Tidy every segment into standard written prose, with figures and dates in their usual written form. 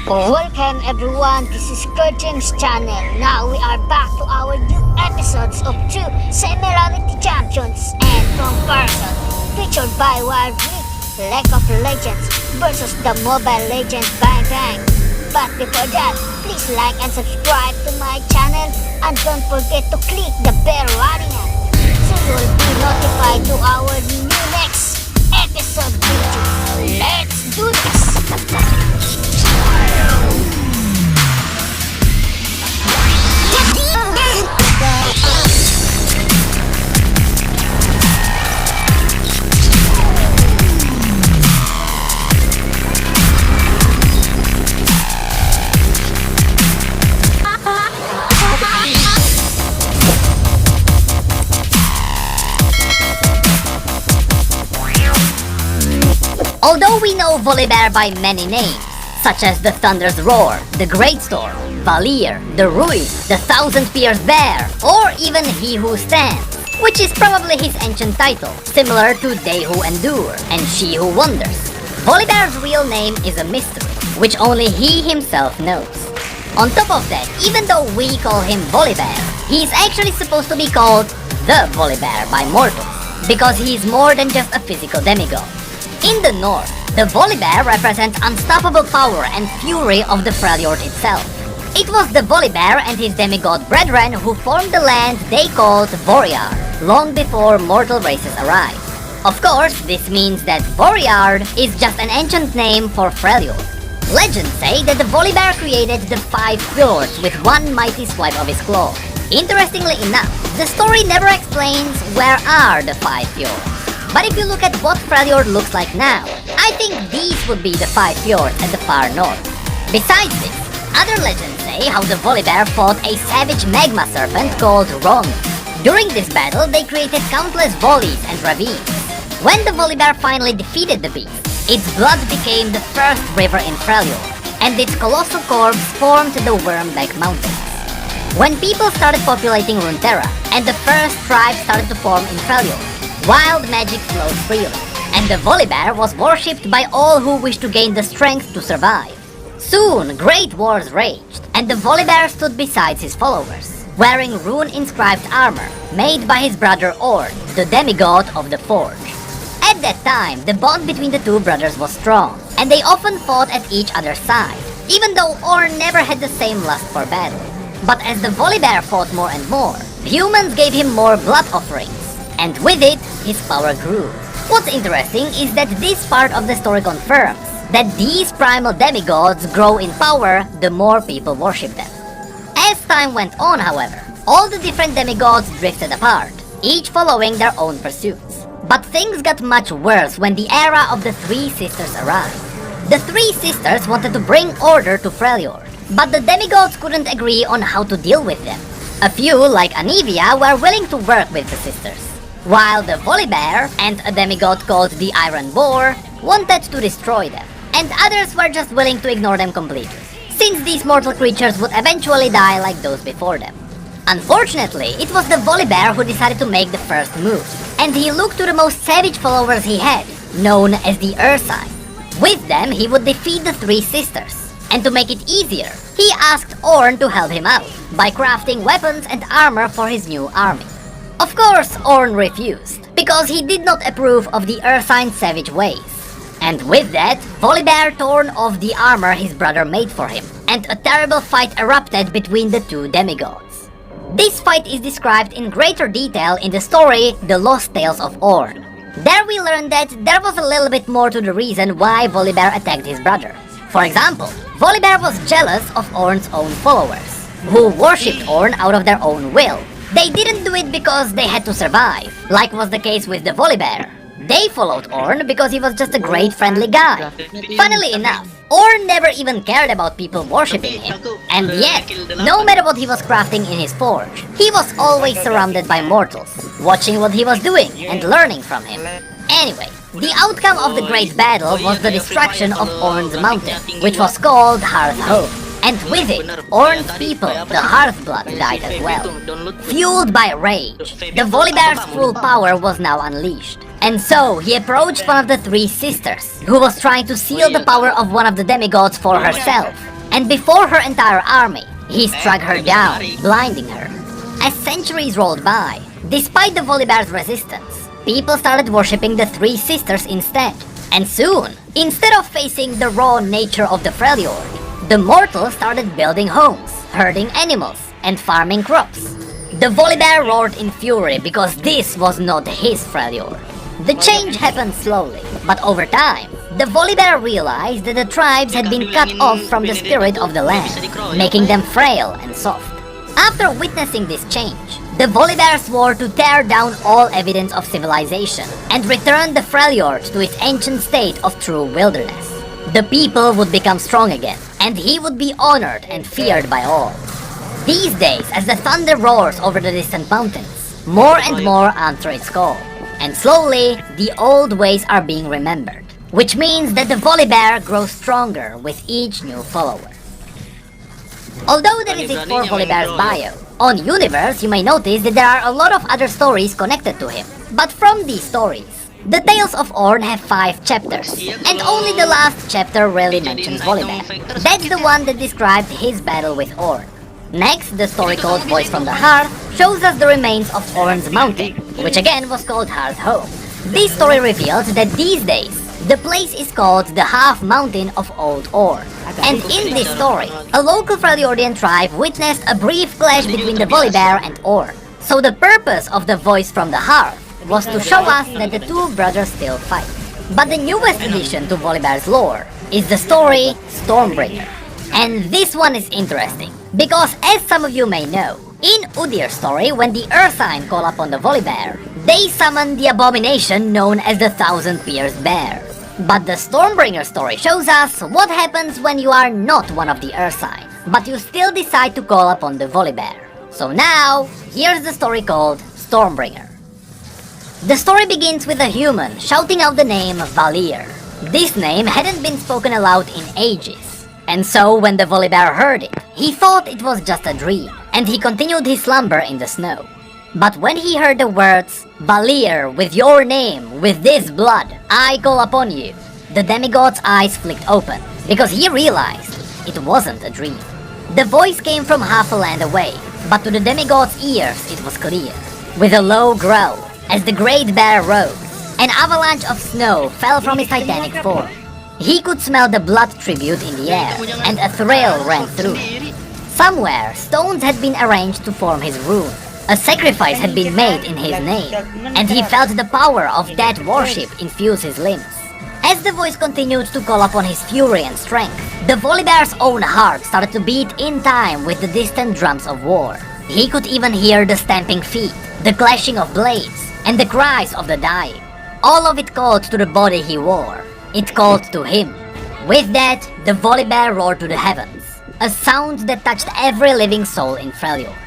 Welcome everyone, this is Kerjims channel. Now we are back to our new episodes of two semi-reality champions and comparison, featured by League of Legends versus the Mobile Legends Bang Bang. But before that, please like and subscribe to my channel and don't forget to click the bell icon so you will be notified to our new next episode video. Let's do this! Although we know Volibear by many names, such as the Thunder's Roar, the Great Storm, Volibear, the Ruin, the Thousand-Pierced Bear, or even He Who Stands, which is probably his ancient title, similar to They Who Endure and She Who Wonders. Volibear's real name is a mystery, which only he himself knows. On top of that, even though we call him Volibear, he is actually supposed to be called the Volibear by mortals, because he is more than just a physical demigod. In the north, the Volibear represents unstoppable power and fury of the Freljord itself. It was the Volibear and his demigod brethren who formed the land they called Voriard, long before mortal races arrived. Of course, this means that Voriard is just an ancient name for Freljord. Legends say that the Volibear created the 5 fjords with one mighty swipe of his claw. Interestingly enough, the story never explains where are the 5 fjords. But if you look at what Freljord looks like now, I think these would be the 5 fjords at the far north. Besides this, other legends say how the Volibear fought a savage magma serpent called Ron. During this battle, they created countless volleys and ravines. When the Volibear finally defeated the beast, its blood became the first river in Freljord, and its colossal corpse formed the Wormback Mountains. When people started populating Runeterra, and the first tribes started to form in Freljord, wild magic flowed freely, and the Volibear was worshipped by all who wished to gain the strength to survive. Soon, great wars raged, and the Volibear stood beside his followers, wearing rune-inscribed armor made by his brother Orn, the demigod of the Forge. At that time, the bond between the two brothers was strong, and they often fought at each other's side, even though Orn never had the same lust for battle. But as the Volibear fought more and more, humans gave him more blood offerings, and with it, his power grew. What's interesting is that this part of the story confirms that these primal demigods grow in power the more people worship them. As time went on, however, all the different demigods drifted apart, each following their own pursuits. But things got much worse when the era of the Three Sisters arrived. The Three Sisters wanted to bring order to Freljord, but the demigods couldn't agree on how to deal with them. A few, like Anivia, were willing to work with the sisters, while the Volibear and a demigod called the Iron Boar wanted to destroy them, and others were just willing to ignore them completely, since these mortal creatures would eventually die like those before them. Unfortunately, it was the Volibear who decided to make the first move, and he looked to the most savage followers he had, known as the Ursine. With them, he would defeat the Three Sisters, and to make it easier, he asked Orn to help him out by crafting weapons and armor for his new army. Of course, Orn refused, because he did not approve of the Ursine's savage ways. And with that, Volibear torn off the armor his brother made for him, and a terrible fight erupted between the two demigods. This fight is described in greater detail in the story The Lost Tales of Orn. There we learn that there was a little bit more to the reason why Volibear attacked his brother. For example, Volibear was jealous of Orn's own followers, who worshipped Orn out of their own will. They didn't do it because they had to survive, like was the case with the Volibear. They followed Orn because he was just a great friendly guy. Funnily enough, Orn never even cared about people worshipping him. And yet, no matter what he was crafting in his forge, he was always surrounded by mortals, watching what he was doing and learning from him. Anyway, the outcome of the great battle was the destruction of Orn's mountain, which was called Hearthhome. And with it, Orn's people, the Hearthblood, died as well. Fueled by rage, the Volibear's full power was now unleashed. And so, he approached one of the three sisters, who was trying to seal the power of one of the demigods for herself. and before her entire army, he struck her down, blinding her. As centuries rolled by, despite the Volibear's resistance, people started worshipping the three sisters instead. And soon, instead of facing the raw nature of the Freljord, the mortals started building homes, herding animals, and farming crops. The Volibear roared in fury because this was not his Freljord. The change happened slowly, but over time, the Volibear realized that the tribes had been cut off from the spirit of the land, making them frail and soft. After witnessing this change, the Volibear swore to tear down all evidence of civilization and return the Freljord to its ancient state of true wilderness. The people would become strong again, and he would be honored and feared by all. These days, as the thunder roars over the distant mountains, more and more answer its call, and slowly, the old ways are being remembered, which means that the Volibear grows stronger with each new follower. Although that is it for Volibear's bio, on Universe you may notice that there are a lot of other stories connected to him. But from these stories, the Tales of Ornn have 5 chapters, and only the last chapter really mentions Volibear. That's the one that described his battle with Ornn. Next, the story called Voice from the Hearth shows us the remains of Ornn's mountain, which again was called Hearth Home. This story reveals that these days, the place is called the Half Mountain of Old Ornn. And in this story, a local Freljordian tribe witnessed a brief clash between the Volibear and Ornn. So the purpose of the Voice from the Hearth was to show us that the two brothers still fight. But the newest addition to Volibear's lore is the story Stormbringer. And this one is interesting, because as some of you may know, in Udyr's story, when the Ursine call upon the Volibear, they summon the abomination known as the Thousand-Pierced Bear. But the Stormbringer story shows us what happens when you are not one of the Ursine, but you still decide to call upon the Volibear. So now, here's the story called Stormbringer. The story begins with a human shouting out the name Volibear. This name hadn't been spoken aloud in ages, and so when the Volibear heard it, he thought it was just a dream, and he continued his slumber in the snow. But when he heard the words, "Volibear, with your name, with this blood, I call upon you," the demigod's eyes flicked open, because he realized it wasn't a dream. The voice came from half a land away, but to the demigod's ears it was clear. With a low growl, as the great bear rose, an avalanche of snow fell from his titanic form. He could smell the blood tribute in the air, and a thrill ran through him. Somewhere, stones had been arranged to form his rune. A sacrifice had been made in his name, and he felt the power of that worship infuse his limbs. As the voice continued to call upon his fury and strength, the Volibear's own heart started to beat in time with the distant drums of war. He could even hear the stamping feet, the clashing of blades, and the cries of the dying. All of it called to the body he wore. It called to him. With that, the Volibear roared to the heavens, a sound that touched every living soul in Freljord.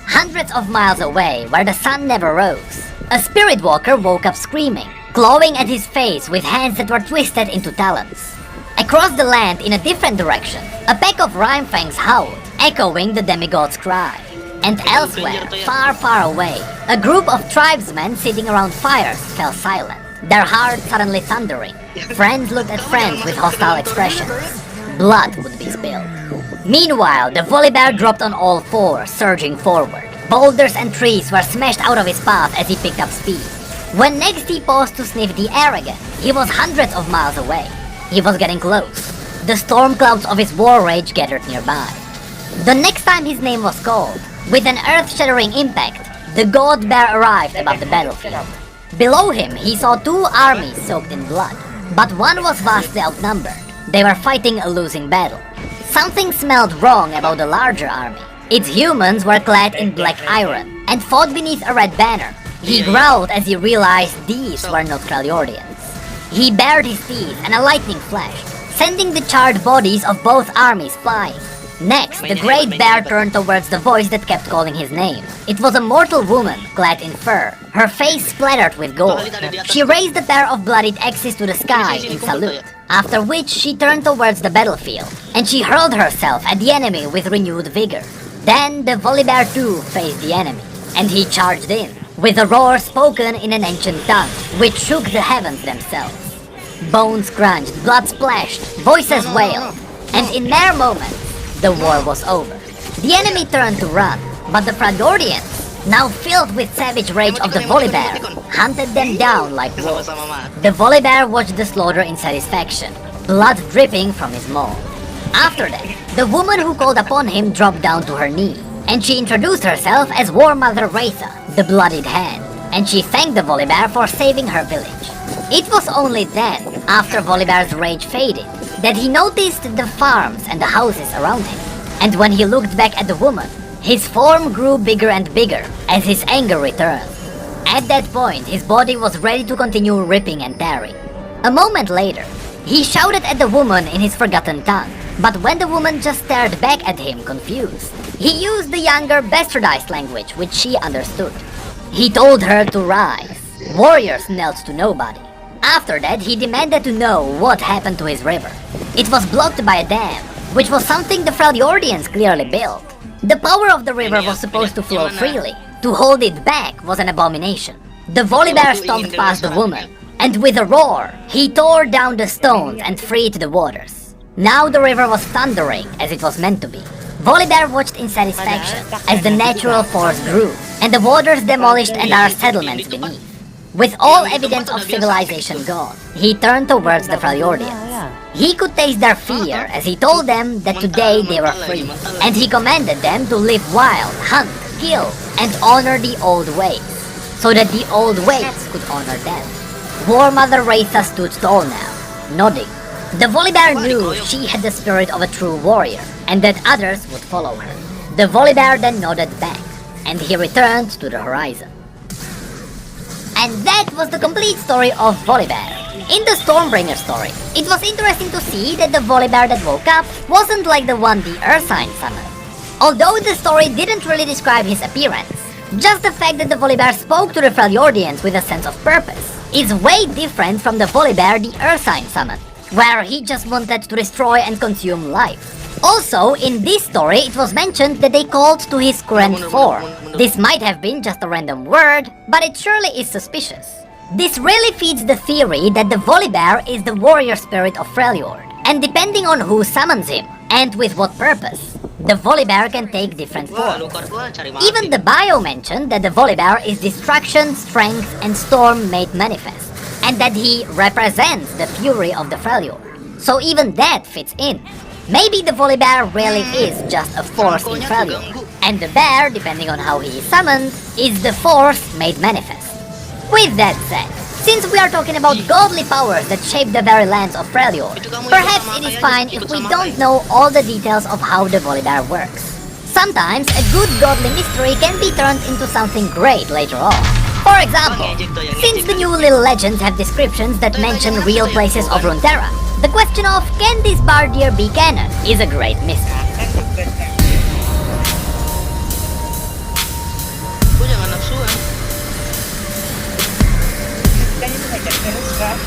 Hundreds of miles away, where the sun never rose, a spirit walker woke up screaming, clawing at his face with hands that were twisted into talons. Across the land in a different direction, a pack of Rhymefangs howled, echoing the demigod's cry. And elsewhere, far, far away, a group of tribesmen sitting around fires fell silent, their hearts suddenly thundering. Friends looked at friends with hostile expressions. Blood would be spilled. Meanwhile, the Volibear dropped on all fours, surging forward. Boulders and trees were smashed out of his path as he picked up speed. When next he paused to sniff the air again, he was hundreds of miles away. He was getting close. The storm clouds of his war rage gathered nearby. The next time his name was called, with an earth-shattering impact, the god bear arrived above the battlefield. Below him, he saw 2 armies soaked in blood, but one was vastly outnumbered. They were fighting a losing battle. Something smelled wrong about the larger army. Its humans were clad in black iron and fought beneath a red banner. He growled as he realized these were not Freljordians. He bared his teeth and a lightning flashed, sending the charred bodies of both armies flying. Next, the great bear turned towards the voice that kept calling his name. It was a mortal woman clad in fur, her face splattered with gold. She raised a pair of bloodied axes to the sky in salute, after which she turned towards the battlefield, and she hurled herself at the enemy with renewed vigor. Then the Volibear too faced the enemy, and he charged in, with a roar spoken in an ancient tongue, which shook the heavens themselves. Bones crunched, blood splashed, voices wailed, and in mere moments, the war was over. The enemy turned to run, but the Fragordians, now filled with savage rage of the Volibear, hunted them down like wolves. The Volibear watched the slaughter in satisfaction, blood dripping from his maw. After that, the woman who called upon him dropped down to her knee, and she introduced herself as War Mother Wraitha, the Bloodied Hand, and she thanked the Volibear for saving her village. It was only then, after Volibear's rage faded, that he noticed the farms and the houses around him. And when he looked back at the woman, his form grew bigger and bigger as his anger returned. At that point, his body was ready to continue ripping and tearing. A moment later, he shouted at the woman in his forgotten tongue, but when the woman just stared back at him confused, he used the younger bastardized language which she understood. He told her to rise. Warriors knelt to nobody. After that, he demanded to know what happened to his river. It was blocked by a dam, which was something the Freljordians clearly built. The power of the river was supposed to flow freely. To hold it back was an abomination. The Volibear stomped past the woman, and with a roar, he tore down the stones and freed the waters. Now the river was thundering as it was meant to be. Volibear watched in satisfaction as the natural force grew, and the waters demolished entire settlements beneath. With all evidence of civilization gone, he turned towards the Freljordians. He could taste their fear as he told them that today they were free, and he commanded them to live wild, hunt, kill, and honor the old ways, so that the old ways could honor them. War Mother Wraitha stood tall now, nodding. The Volibear knew she had the spirit of a true warrior, and that others would follow her. The Volibear then nodded back, and he returned to the horizon. And that was the complete story of Volibear. In the Stormbringer story, it was interesting to see that the Volibear that woke up wasn't like the one the Ursine summoned. Although the story didn't really describe his appearance, just the fact that the Volibear spoke to the Freljordians with a sense of purpose is way different from the Volibear the Ursine summoned, where he just wanted to destroy and consume life. Also, in this story, it was mentioned that they called to his current form. This might have been just a random word, but it surely is suspicious. This really feeds the theory that the Volibear is the warrior spirit of Freljord, and depending on who summons him, and with what purpose, the Volibear can take different forms. Even the bio mentioned that the Volibear is destruction, strength, and storm made manifest, and that he represents the fury of the Freljord. So even that fits in. Maybe the Volibear really is just a force in Freljord, and the bear, depending on how he is summoned, is the force made manifest. With that said, since we are talking about godly powers that shape the very lands of Freljord, perhaps it is fine if we don't know all the details of how the Volibear works. Sometimes a good godly mystery can be turned into something great later on. For example, since the new little legends have descriptions that mention real places of Runeterra, the question of can this Bardier be canon is a great mystery. Jangan nafsuan. Kan itu ngajak terus kan?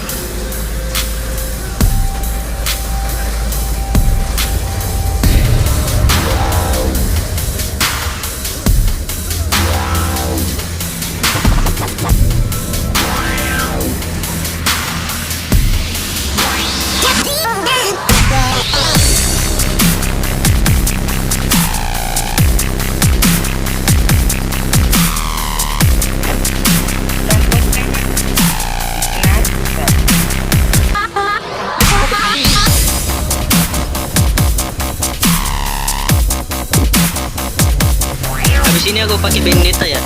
Habis ini aku pakai Benedetta ya.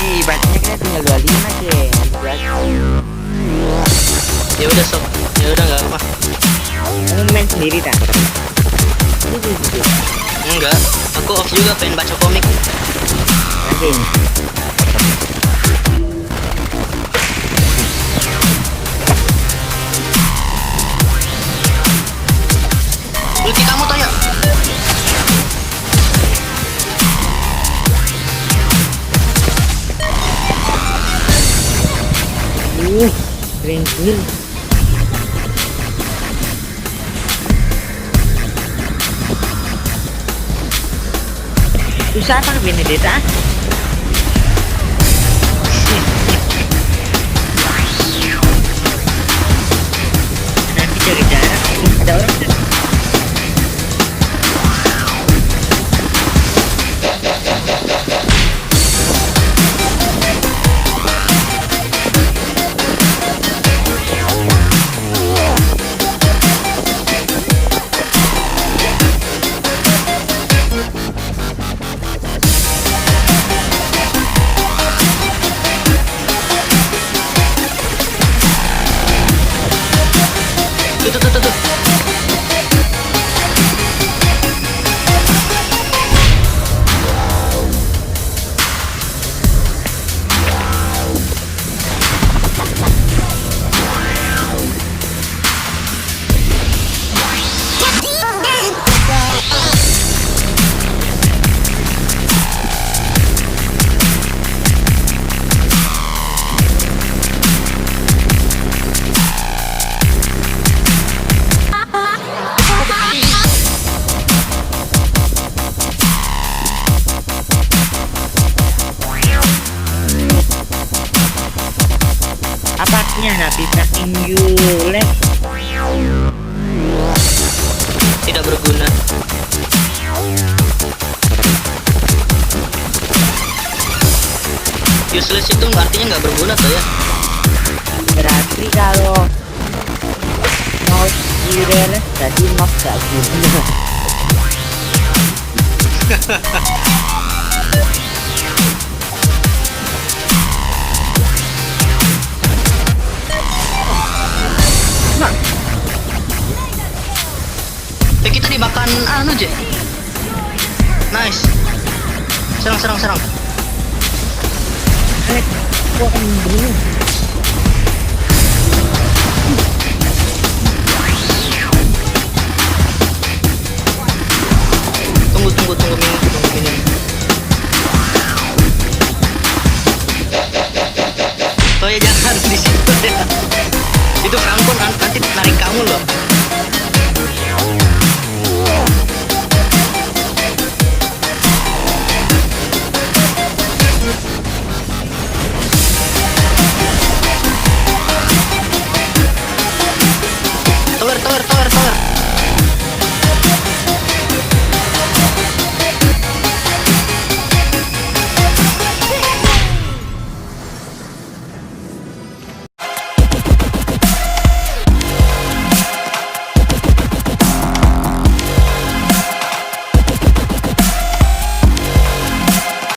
Ih, bacanya kita tinggal 25 ke. Ya udah sob, ya udah nggak apa. Kamu main sendiri tak? Enggak, aku off juga pengen baca komik. Nanti. Ulti kamu toh ya? Keren keren. Susah pakai Benedetta? Nanti jaga jarak. Ada orang. Apa artinya nothing useless? Tidak berguna. Useless itu artinya nggak berguna tuh ya. Berarti kalau not useless berarti not gak guna. Kita dimakan anu aja. Nice. Serang. Aku akan bunuh.